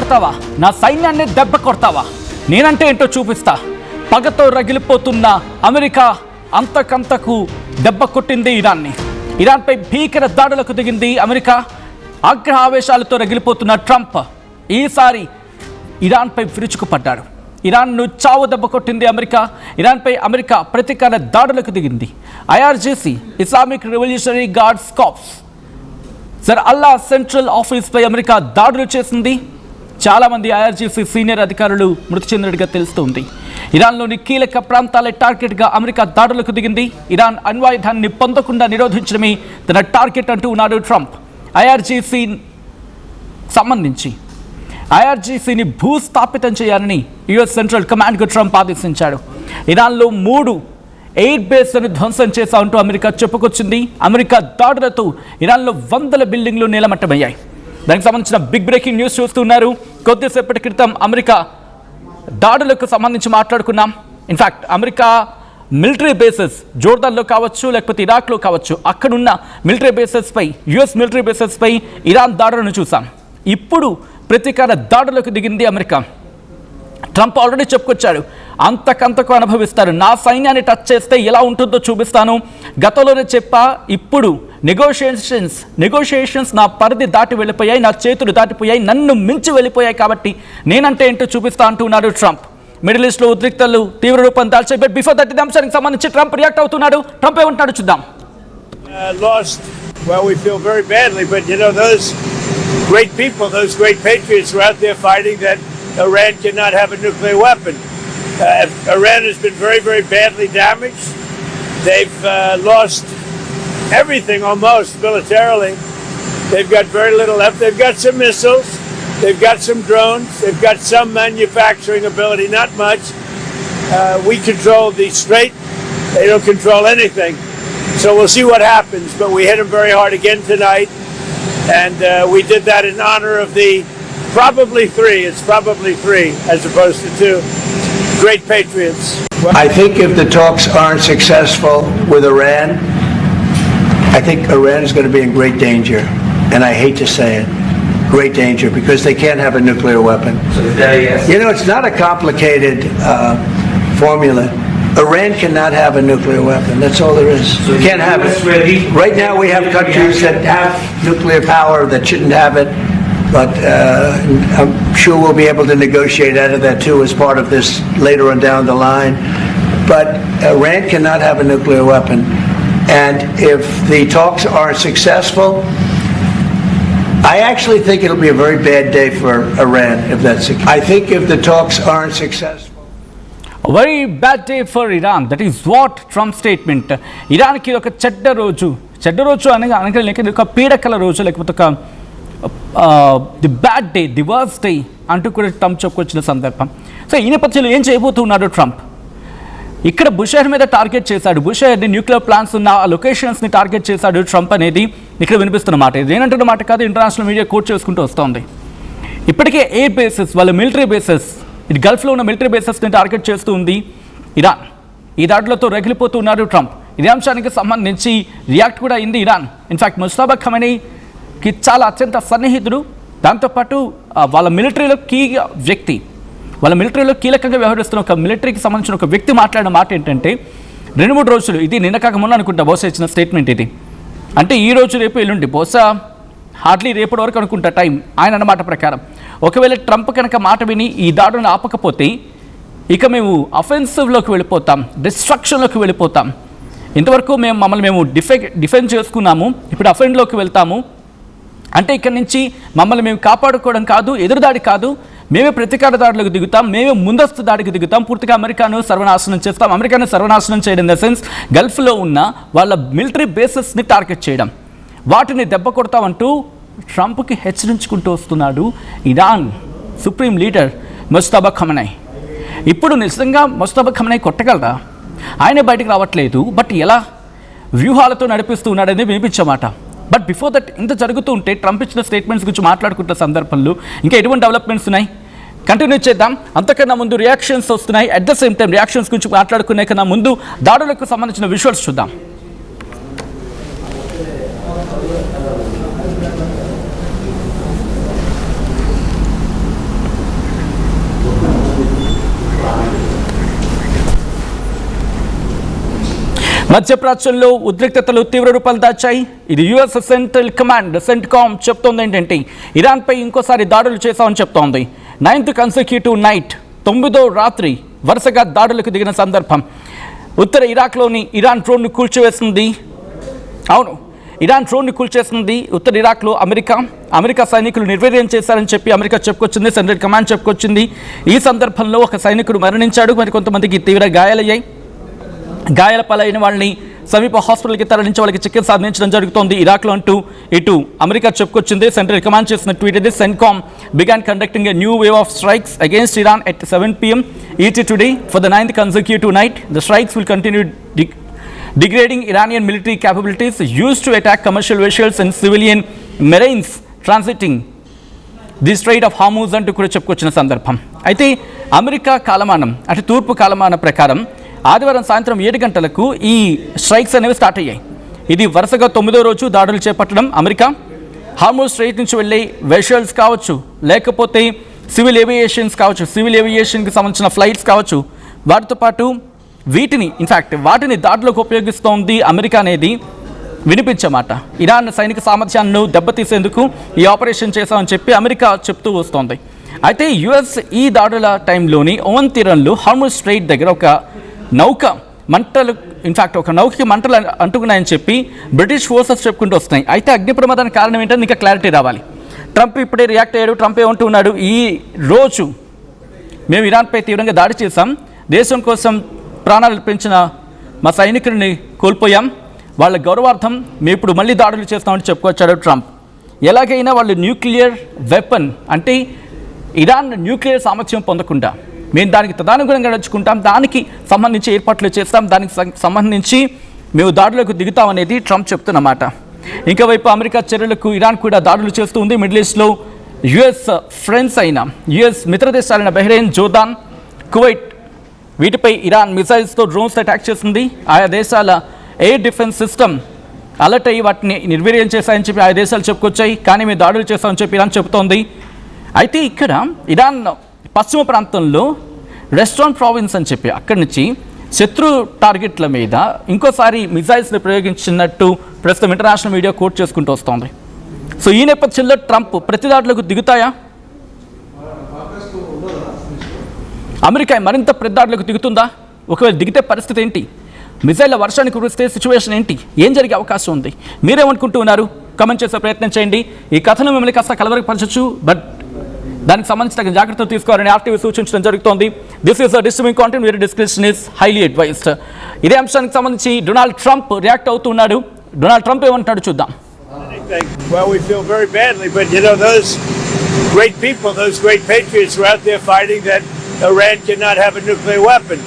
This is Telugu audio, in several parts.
కొడతావా? నా సైన్యాన్ని దెబ్బ కొడతావా? నేనంటే ఏంటో చూపిస్తా. పగతో రగిలిపోతున్న అమెరికా అంతకంతకు దెబ్బ కొట్టింది ఇరాన్ని. ఇరాన్పై భీకర దాడులకు దిగింది అమెరికా. ఆగ్రహ ఆవేశాలతో రగిలిపోతున్న ట్రంప్ ఈసారి ఇరాన్పై విరుచుకుపడ్డాడు. ఇరాన్ను చావు దెబ్బ కొట్టింది అమెరికా. ఇరాన్పై అమెరికా ప్రతీకార దాడులకు దిగింది. IRGC Islamic revolutionary guards corps సర్ అల్లా సెంట్రల్ ఆఫీస్పై అమెరికా దాడులు చేసింది. చాలామంది ఐఆర్జీసీ సీనియర్ అధికారులు మృతి చెందినట్టుగా తెలుస్తోంది. ఇరాన్లోని కీలక ప్రాంతాలే టార్గెట్గా అమెరికా దాడులకు దిగింది. ఇరాన్ అణ్వాయుధాన్ని పొందకుండా నిరోధించడమే తన టార్గెట్ అంటూ ఉన్నాడు ట్రంప్. ఐఆర్జీసీని భూస్థాపితం చేయాలని యుఎస్ సెంట్రల్ కమాండ్కు ట్రంప్ ఆదేశించాడు. ఇరాన్లో 3 ఎయిర్ బేస్లను ధ్వంసం చేశామంటూ అమెరికా చెప్పుకొచ్చింది. అమెరికా దాడులతో ఇరాన్లో వందల బిల్డింగ్లు నేలమట్టమయ్యాయి. దానికి సంబంధించిన బిగ్ బ్రేకింగ్ న్యూస్ చూస్తున్నారు. కొద్దిసేపటి క్రితం అమెరికా దాడులకు సంబంధించి మాట్లాడుకున్నాం. ఇన్ఫ్యాక్ట్ అమెరికా మిలిటరీ బేసెస్ జోర్దాన్లో కావచ్చు, లేకపోతే ఇరాక్లో కావచ్చు, అక్కడున్న మిలిటరీ బేసెస్పై, యుఎస్ మిలిటరీ బేసెస్పై ఇరాన్ దాడులను చూసాం. ఇప్పుడు ప్రతీకార దాడులకు దిగింది అమెరికా. ట్రంప్ ఆల్రెడీ చెప్పుకొచ్చాడు, అంతకంతకు అనుభవిస్తారు, నా సైన్యాన్ని టచ్ చేస్తే ఎలా ఉంటుందో చూపిస్తాను. గతంలోనే చెప్పా, ఇప్పుడు నెగోషియేషన్స్ నా పరిధి దాటి వెళ్ళిపోయాయి, నా చేతులు దాటిపోయాయి, నన్ను మించి వెళ్ళిపోయాయి, కాబట్టి నేనంటే ఏంటో చూపిస్తా అంటున్నాడు ట్రంప్. మిడిల్ ఈస్ట్లో ఉద్రిక్తలు తీవ్ర రూపం దాల్చాయి. బట్ బిఫోర్ దట్ ఈ అంశానికి సంబంధించి ట్రంప్ రియాక్ట్ అవుతున్నాడు. ట్రంప్ ఏమంటున్నాడు చూద్దాం. Lost, well, we feel very badly, but you know, those great people, those great patriots were out there fighting that Iran cannot have a nuclear weapon. Iran has been very, very badly damaged. They've lost everything almost militarily. They've got very little left. They've got some missiles. They've got some drones. They've got some manufacturing ability, not much. We control the strait. They don't control anything. So we'll see what happens. But we hit them very hard again tonight. And we did that in honor of the probably 3. It's probably 3 as opposed to 2. Great patriots. I think if the talks aren't successful with Iran, I think Iran is going to be in great danger. And I hate to say it. Great danger, because they can't have a nuclear weapon. You know, it's not a complicated formula. Iran cannot have a nuclear weapon. That's all there is. So you can't have it. Right now we have countries that have nuclear power that shouldn't have it, but I'm sure we'll be able to negotiate out of that too as part of this later on down the line. But Iran cannot have a nuclear weapon. And if the talks aren't successful, I actually think it'll be a very bad day for Iran if that's the case. I think if the talks aren't successful. A very bad day for Iran. That is what Trump's statement. ఇరాన్కి ఒక చెడ్డ రోజు అనగా లేక ఒక పీడకల రోజు, లేకపోతే ఒక the bad day, the worst day అంటూ కూడా ట్రంప్ చెప్పుకొచ్చిన సందర్భం. సో ఈ నేపథ్యంలో ఏం చేయబోతున్నాడు ట్రంప్? ఇక్కడ బుషైర్ మీద టార్గెట్ చేశాడు. బుషైర్ని న్యూక్లియర్ ప్లాంట్స్ ఉన్న ఆ లొకేషన్స్ని టార్గెట్ చేశాడు ట్రంప్ అనేది ఇక్కడ వినిపిస్తున్న మాట. ఇది నేనంటున్న మాట కాదు, ఇంటర్నేషనల్ మీడియా కోట్ చేసుకుంటూ వస్తుంది. ఇప్పటికే ఎయిర్ బేసెస్, వాళ్ళ మిలిటరీ బేసెస్, ఇటు గల్ఫ్లో ఉన్న మిలిటరీ బేసెస్ని టార్గెట్ చేస్తూ ఉంది ఇరాన్. ఈ దాడులతో రగిలిపోతూ ఉన్నాడు ట్రంప్. ఇదే అంశానికి సంబంధించి రియాక్ట్ కూడా అయింది ఇరాన్. ఇన్ఫ్యాక్ట్ ముస్తఫా ఖమేనీకి చాలా అత్యంత సన్నిహితుడు, దాంతోపాటు వాళ్ళ మిలిటరీలో వ్యక్తి, వాళ్ళ మిలిటరీలో కీలకంగా వ్యవహరిస్తున్న ఒక మిలిటరీకి సంబంధించిన ఒక వ్యక్తి మాట్లాడిన మాట ఏంటంటే, 2-3 రోజులు, ఇది నిన్న కాక మొన్న అనుకుంటా బహుశా ఇచ్చిన స్టేట్మెంట్ ఇది, అంటే ఈ రోజు రేపు ఎల్లుండి, బహుశా హార్డ్లీ రేపటి వరకు అనుకుంటా టైం ఆయన అన్నమాట ప్రకారం. ఒకవేళ ట్రంప్ కనుక మాట విని ఈ దాడులను ఆపకపోతే ఇక మేము అఫెన్సివ్లోకి వెళ్ళిపోతాం, డిస్ట్రక్షన్లోకి వెళ్ళిపోతాం. ఇంతవరకు మమ్మల్ని మేము డిఫెండ్ చేసుకున్నాము, ఇప్పుడు అఫెండ్లోకి వెళ్తాము. అంటే ఇక్కడి నుంచి మమ్మల్ని మేము కాపాడుకోవడం కాదు, ఎదురుదాడి కాదు, మేమే ప్రతీకార దాడులకు దిగుతాం, మేమే ముందస్తు దాడికి దిగుతాం, పూర్తిగా అమెరికాను సర్వనాశనం చేస్తాం. అమెరికాను సర్వనాశనం చేయడం ఇన్ ద సెన్స్ గల్ఫ్లో ఉన్న వాళ్ళ మిలిటరీ బేసెస్ని టార్గెట్ చేయడం, వాటిని దెబ్బ కొడతామంటూ ట్రంప్కి హెచ్చరించుకుంటూ వస్తున్నాడు Iran supreme leader Mustafa Khamenei. ఇప్పుడు నిజంగా ముస్తఫా ఖమేనీ కొట్టగలరా? ఆయన బయటకు రావట్లేదు, బట్ ఎలా వ్యూహాలతో నడిపిస్తూ ఉన్నాడనేది వినిపించమాట. బట్ బిఫోర్ దట్ ఇంత జరుగుతూ ఉంటే ట్రంప్ ఇచ్చిన స్టేట్మెంట్స్ గురించి మాట్లాడుకుంటున్న సందర్భంలో ఇంకా ఎటువంటి డెవలప్మెంట్స్ ఉన్నాయి కంటిన్యూ చేద్దాం. అంతకన్నా ముందు రియాక్షన్స్ వస్తున్నాయి. At the same time reactions గురించి మాట్లాడుకునే కన్నా ముందు దాడులకు సంబంధించిన విజువల్స్ చూద్దాం. మధ్యప్రాచ్యంలో ఉద్రిక్తతలు తీవ్ర రూపాలు దాచాయి. ఇది యుఎస్ సెంట్రల్ కమాండ్ సెంట్కామ్ చెప్తోంది ఏంటంటే ఇరాన్పై ఇంకోసారి దాడులు చేశామని చెప్తోంది. 9th కన్సిక్యూటివ్ నైట్, 9వ రాత్రి వరుసగా దాడులకు దిగిన సందర్భం. ఉత్తర ఇరాక్లోని ఇరాన్ డ్రోన్ను కూల్చివేసింది. అవును, ఇరాన్ డ్రోన్ను కూల్చేసింది. ఉత్తర ఇరాక్లో అమెరికా సైనికులు నిర్వీర్యం చేశారని చెప్పి అమెరికా చెప్పుకొచ్చింది, సెంట్రల్ కమాండ్ చెప్పుకొచ్చింది. ఈ సందర్భంలో ఒక సైనికుడు మరణించాడు, మరికొంతమందికి తీవ్ర గాయాలయ్యాయి. గాయాల పాలైన వాళ్ళని సమీప హాస్పిటల్కి తరలించి వాళ్ళకి చికిత్స అందించడం జరుగుతోంది ఇరాక్లో అంటూ ఇటు అమెరికా చెప్పుకొచ్చింది. సెంట్రల్ కమాండ్ చేసిన ట్వీట్ ఇది. CENTCOM began conducting a new wave of strikes against Iran at 7 p.m. ET today for the 9th consecutive night. The strikes will continue degrading Iranian military capabilities used to attack commercial vessels and civilian marines transiting the straight of Hormuz అంటూ కూడా చెప్పుకొచ్చిన సందర్భం. అయితే అమెరికా కాలమానం అంటే తూర్పు కాలమాన ప్రకారం ఆదివారం సాయంత్రం 7 గంటలకు ఈ స్ట్రైక్స్ అనేవి స్టార్ట్ అయ్యాయి. ఇది వరుసగా 9వ రోజు దాడులు చేపట్టడం. అమెరికా హార్మూజ్ స్ట్రైట్ నుంచి వెళ్ళే వెషల్స్ కావచ్చు, లేకపోతే సివిల్ ఏవియేషన్కి సంబంధించిన ఫ్లైట్స్ కావచ్చు, వాటితో పాటు వాటిని దాడులకు ఉపయోగిస్తోంది అమెరికా అనేది వినిపించమాట. ఇరాన్ సైనిక సామర్థ్యాన్ని దెబ్బతీసేందుకు ఈ ఆపరేషన్ చేశామని చెప్పి అమెరికా చెప్తూ వస్తోంది. అయితే యుఎస్ ఈ దాడుల టైంలోని ఒమన్ తీరంలో హార్మూజ్ స్ట్రైట్ దగ్గర ఒక నౌకకి మంటలు అంటుకున్నాయని చెప్పి బ్రిటిష్ ఫోర్సెస్ చెప్పుకుంటూ వస్తున్నాయి. అయితే అగ్ని ప్రమాదానికి కారణం ఏంటంటే ఇంకా క్లారిటీ రావాలి. ట్రంప్ ఇప్పుడే రియాక్ట్ అయ్యాడు. ట్రంప్ ఏమంటూ ఉన్నాడు, ఈ రోజు మేము ఇరాన్పై తీవ్రంగా దాడి చేశాం, దేశం కోసం ప్రాణాలు అర్పించిన మా సైనికుడిని కోల్పోయాం, వాళ్ళ గౌరవార్థం మేము ఇప్పుడు మళ్ళీ దాడులు చేస్తామని చెప్పుకొచ్చాడు ట్రంప్. ఎలాగైనా వాళ్ళు న్యూక్లియర్ వెపన్ అంటే ఇరాన్ న్యూక్లియర్ సామర్థ్యం పొందకుండా మేము దానికి తదనుగుణంగా నడుచుకుంటాం, దానికి సంబంధించి ఏర్పాట్లు చేస్తాం, దానికి సంబంధించి మేము దాడులకు దిగుతామనేది ట్రంప్ చెప్తున్నమాట. ఇంకోవైపు అమెరికా చర్యలకు ఇరాన్ కూడా దాడులు చేస్తూ ఉంది. మిడిల్ ఈస్ట్లో యుఎస్ మిత్రదేశాలైన బహ్రెయిన్, జోర్దాన్, కువైట్ వీటిపై ఇరాన్ మిసైల్స్తో డ్రోన్స్ అటాక్ చేసింది. ఆయా దేశాల ఎయిర్ డిఫెన్స్ సిస్టమ్ అలర్ట్ అయ్యి వాటిని నిర్వీర్యం చేశాయని చెప్పి ఆయా దేశాలు చెప్పుకొచ్చాయి. కానీ మేము దాడులు చేస్తామని చెప్పి ఇరాన్ చెబుతోంది. అయితే ఇక్కడ ఇరాన్ పశ్చిమ ప్రాంతంలో రెస్టారెంట్ ప్రావిన్స్ అని చెప్పి అక్కడి నుంచి శత్రు టార్గెట్ల మీద ఇంకోసారి మిసైల్స్ని ప్రయోగించినట్టు ప్రస్తుతం ఇంటర్నేషనల్ మీడియా కోట్ చేసుకుంటూ వస్తోంది. సో ఈ నేపథ్యంలో ట్రంప్ ప్రతిదాడులకు దిగుతాయా, అమెరికా మరింత ప్రతిదాడులకు దిగుతుందా, ఒకవేళ దిగితే పరిస్థితి ఏంటి, మిసైళ్ల వర్షానికి కురిస్తే సిచ్యువేషన్ ఏంటి, ఏం జరిగే అవకాశం ఉంది, మీరేమనుకుంటూ ఉన్నారు కామెంట్ చేసే ప్రయత్నం చేయండి. ఈ కథను మిమ్మల్ని కాస్త కలవరపరచచ్చు, బట్ దానికి సంబంధించిన జాగ్రత్తలు తీసుకోవాలని ఆర్టీవీ సూచించడం జరుగుతోంది. This is disturbing content, where description is highly advised. ఇదే అంశానికి సంబంధించి డొనాల్డ్ ట్రంప్ రియాక్ట్ అవుతున్నాడు. డొనాల్డ్ ట్రంప్ ఏమంటున్నాడు చూద్దాం. Well, we feel very badly, but you know, those great people, those great patriots are out there fighting that Iran cannot have a nuclear weapon.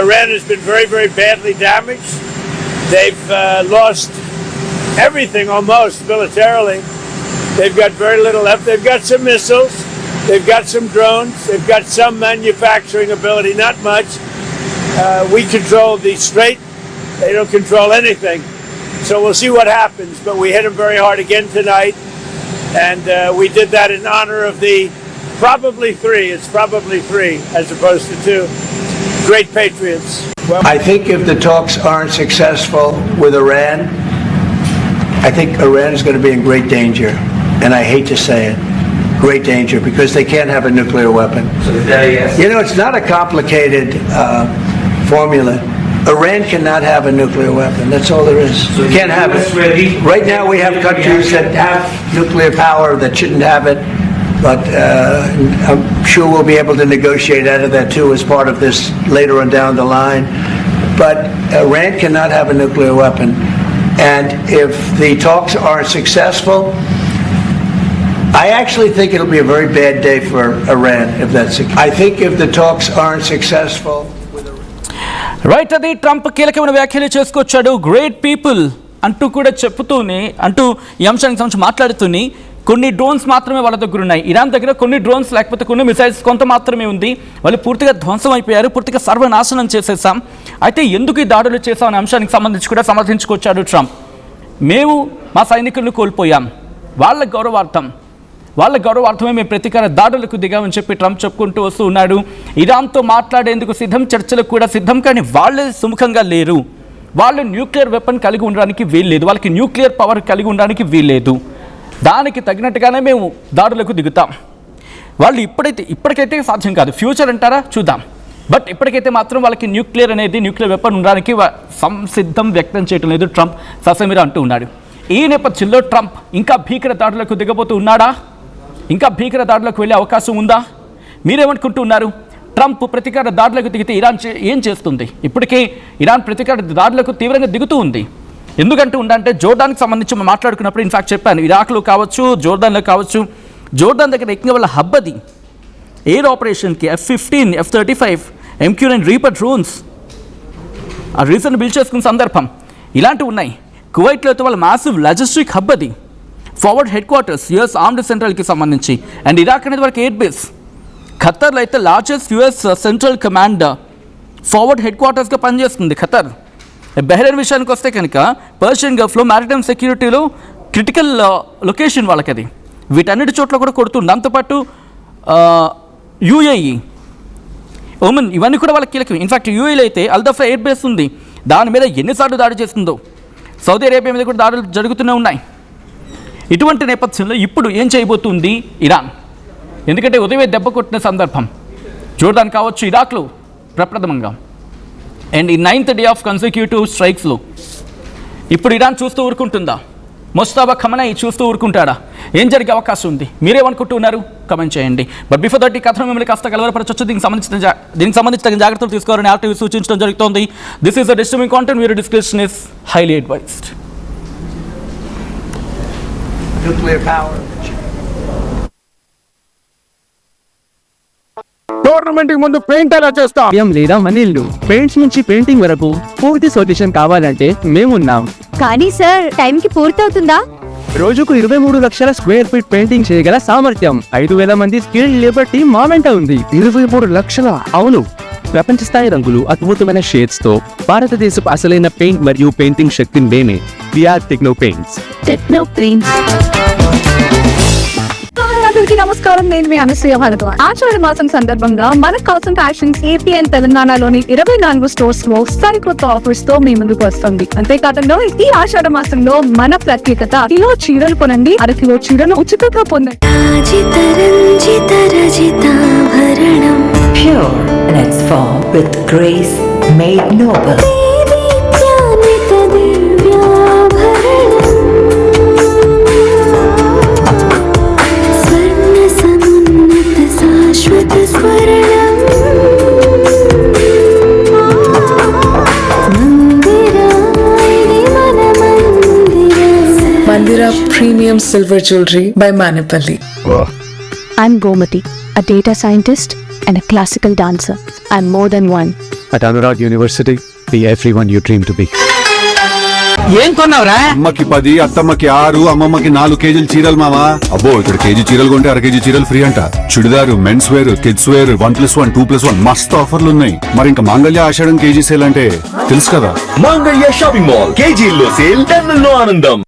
Iran has been very, very badly damaged. They've lost everything almost militarily. They've got very little left. They've got some missiles. They've got some drones. They've got some manufacturing ability, not much. We control the strait. They don't control anything. So we'll see what happens. But we hit them very hard again tonight. And we did that in honor of the probably three as opposed to 2 great patriots. Well, I think if the talks aren't successful with Iran, I think Iran is going to be in great danger. And I hate to say it, great danger, because they can't have a nuclear weapon. You know, it's not a complicated formula. Iran cannot have a nuclear weapon. That's all there is. So can't have it. Right now we have countries that have nuclear power that shouldn't have it, but I'm sure we'll be able to negotiate out of that too as part of this later on down the line. But Iran cannot have a nuclear weapon. And if the talks aren't successful, I actually think it'll be a very bad day for Iran if that's the case. I think if the talks aren't successful with Iran. Right, అది ట్రంప్ కీలకమైన వ్యాఖ్యలు చేసుకొచ్చాడు. గ్రేట్ పీపుల్ అంటూ కూడా చెప్తూనే ఈ అంశానికి సంబంధించి మాట్లాడుతూనే కొన్ని డ్రోన్స్ మాత్రమే వాళ్ళ దగ్గర ఉన్నాయి. ఇరాన్ దగ్గర కొన్ని డ్రోన్స్ లేకపోతే కొన్ని మిసైల్స్ కొంత మాత్రమే ఉంది. వాళ్ళు పూర్తిగా ధ్వంసం అయిపోయారు, పూర్తిగా సర్వనాశనం చేసేసాం. అయితే ఎందుకు ఈ దాడులు చేసామనే అంశానికి సంబంధించి కూడా సమర్థించుకొచ్చాడు ట్రంప్. మేము మా సైనికులను కోల్పోయాం, వాళ్ళ గౌరవార్థమే మేము ప్రతీకార దాడులకు దిగామని చెప్పి ట్రంప్ చెప్పుకుంటూ వస్తూ ఉన్నాడు. ఇరాన్తో మాట్లాడేందుకు సిద్ధం, చర్చలకు కూడా సిద్ధం, కానీ వాళ్ళే సుముఖంగా లేరు. వాళ్ళు న్యూక్లియర్ వెపన్ కలిగి ఉండడానికి వీల్లేదు, వాళ్ళకి న్యూక్లియర్ పవర్ కలిగి ఉండడానికి వీల్లేదు, దానికి తగినట్టుగానే మేము దాడులకు దిగుతాం. వాళ్ళు ఇప్పటికైతే సాధ్యం కాదు, ఫ్యూచర్ అంటారా చూద్దాం, బట్ ఇప్పటికైతే మాత్రం వాళ్ళకి న్యూక్లియర్ వెపన్ ఉండడానికి సంసిద్ధం వ్యక్తం చేయటం లేదు ట్రంప్ ససమిరా అంటూ ఉన్నాడు. ఈ నేపథ్యంలో ట్రంప్ ఇంకా భీకర దాడులకు దిగబోతూ ఉన్నాడా? ఇంకా భీకర దాడులకు వెళ్ళే అవకాశం ఉందా? మీరేమనుకుంటూ ఉన్నారు? ట్రంప్ ప్రతీకార దాడులకు దిగితే ఇరాన్ ఏం చేస్తుంది? ఇప్పటికే ఇరాన్ ప్రతీకార దాడులకు తీవ్రంగా దిగుతూ ఉంది. ఎందుకంటూ ఉందంటే జోర్డాన్కి సంబంధించి మనం మాట్లాడుకున్నప్పుడు ఇన్ఫాక్ట్ చెప్పాను, ఇరాక్లో కావచ్చు, జోర్డాన్లో కావచ్చు, జోర్డాన్ దగ్గర ఎక్కిన వాళ్ళ హబ్ అది. ఎయిర్ ఆపరేషన్కి F-15, F-35, MQ-9 reaper drones ఆ రీసెంట్ బిల్డ్ చేసుకున్న సందర్భం ఇలాంటివి ఉన్నాయి. కువైట్లో అయితే వాళ్ళ మాసివ్ లాజిస్టిక్ హబ్ అది, forward headquarters US armed సెంట్రల్కి సంబంధించి, అండ్ ఇరాక్ అనేది వాళ్ళకి ఎయిర్ బేస్. ఖతర్లో అయితే largest US central command forward head క్వార్టర్స్గా పనిచేస్తుంది ఖతర్. బహ్రెయిన్ విషయానికి వస్తే కనుక పర్షియన్ గల్ఫ్లో మ్యారిటైమ్ సెక్యూరిటీలో క్రిటికల్ లొకేషన్ వాళ్ళకి అది. వీటన్నిటి చోట్ల కూడా కొడుతుంది. దాంతోపాటు UAE, ఒమన్, ఇవన్నీ కూడా వాళ్ళకి కీలకం. ఇన్ఫాక్ట్ UAEలో అయితే అల్దఫ్రా ఎయిర్ బేస్ ఉంది, దాని మీద ఎన్నిసార్లు దాడి చేస్తుందో. సౌదీ అరేబియా మీద కూడా దాడులు జరుగుతూనే ఉన్నాయి. ఇటువంటి నేపథ్యంలో ఇప్పుడు ఏం చేయబోతుంది ఇరాన్? ఎందుకంటే ఉదయమే దెబ్బ కొట్టిన సందర్భం జోర్డాన్ కావచ్చు, ఇరాక్లో ప్రప్రథమంగా, అండ్ ఈ 9th డే ఆఫ్ కన్సిక్యూటివ్ స్ట్రైక్స్లో ఇప్పుడు ఇరాన్ చూస్తూ ఊరుకుంటుందా? ముస్తాబా ఖమనై చూస్తూ ఊరుకుంటాడా? ఏం జరిగే అవకాశం ఉంది? మీరేమనుకుంటున్నారు? కమెంట్ చేయండి. బట్ బిఫోర్ దట్ ఈ కథను మిమ్మల్ని కాస్త కలవరపరచవచ్చు. దీనికి సంబంధించిన తగిన జాగ్రత్తలు తీసుకోవాలని RTV సూచించడం జరుగుతోంది. This is a disturbing content, video description is highly advised. Nuclear power. Tournament ముందు పెయింట్ ఎలా చేస్తాం లేదా మనీళ్ళు పెయింట్స్ నుంచి పెయింటింగ్ వరకు పూర్తి సొల్యూషన్ కావాలంటే మేమున్నాం. కానీ సార్ టైంకి పూర్తవుతుందా? రోజుకు 23 లక్షల స్క్వేర్ ఫీట్ పెయింటింగ్ చేయగల సామర్థ్యం 5,000 మంది స్కిల్డ్ లేబర్ టీం మా వెంట ఉంది. 23 లక్షల? అవును. ప్రపంచ స్థాయి రంగులు, అద్భుతమైన షేడ్స్ తో భారతదేశపు అసలైన పెయింట్ మరియు పెయింటింగ్ శక్తిని మేమే. VR techno paints. నమస్కారం, నేను మీ అనసూయ భారద్వాజ్. ఆషాఢ మాసం సందర్భంగా మన కాసం ఫ్యాషన్స్ ఏపీ అండ్ తెలంగాణలోని 24 స్టోర్స్ లో సరికొత్త ఆఫర్స్ తో మీ ముందుకు వస్తుంది. అంతేకాదంలో ఈ ఆషాఢ మాసంలో మన ప్రత్యేకత, కిలో చీరలు కొనండి, అరకిలో చీరను ఉచితంగా పొందండి. Pure in its form with grace made noble. Mandira Premium Silver Jewelry by Manipali. I'm Gomati, a data scientist and a classical dancer. I'm more than one. At Anurag University, be everyone you dream to be. ఏం కొన్నావురా? అమ్మకి 10, అత్తమ్మకి 6, అమ్మమ్మకి 4 కేజీలు చీరలు మావా. అబ్బో, ఇక్కడ కేజీ చీరలు కొంటే అర కేజీ చీరలు ఫ్రీ అంట. Churidar, men's wear, kids wear, 1+1, 2+1 మస్తు ఆఫర్లు ఉన్నాయి. మరి ఇంకా మాంగళ్య ఆషాఢం కేజీ సేల్ అంటే తెలుసు కదా. మాంగళ్య షాపింగ్ మాల్ కేజీల్లో సేల్, టన్నుల్లో ఆనందం.